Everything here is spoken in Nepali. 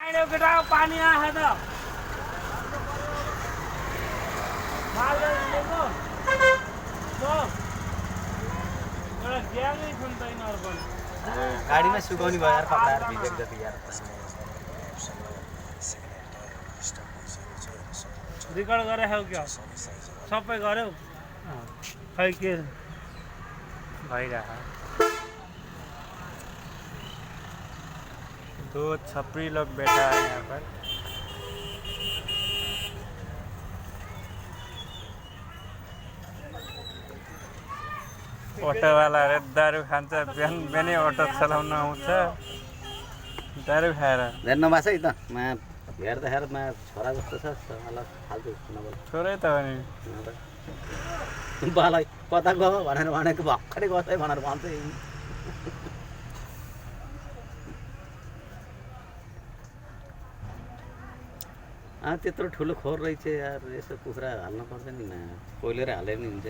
पानी आए त गाडीमा सुकाउने भयो यार कपडाहरू भिजेको जति यार रिकर्ड गरे हौ क्या सबै गर्यौ खै के भइरह दो छपरी लोग बैठा है यहाँ पर अटोवालाले दारू खान्छ बिहान बिहानै अटो चलाउन आउँछ दारू खाएर हेर्न बासै त मा हेर्दाखेरि मा छोरा जस्तो छ मलाई फाल्तु नबोल छोरै त हो नि बालाई कता गयो भनेर भनेको भर्खरै गयो भनेर भन्छ त्यत्रो ठुलो खोर रहेछ यार यसो कुखुरा हाल्नु पर्दैन नि कोइलेर हाले पनि हुन्छ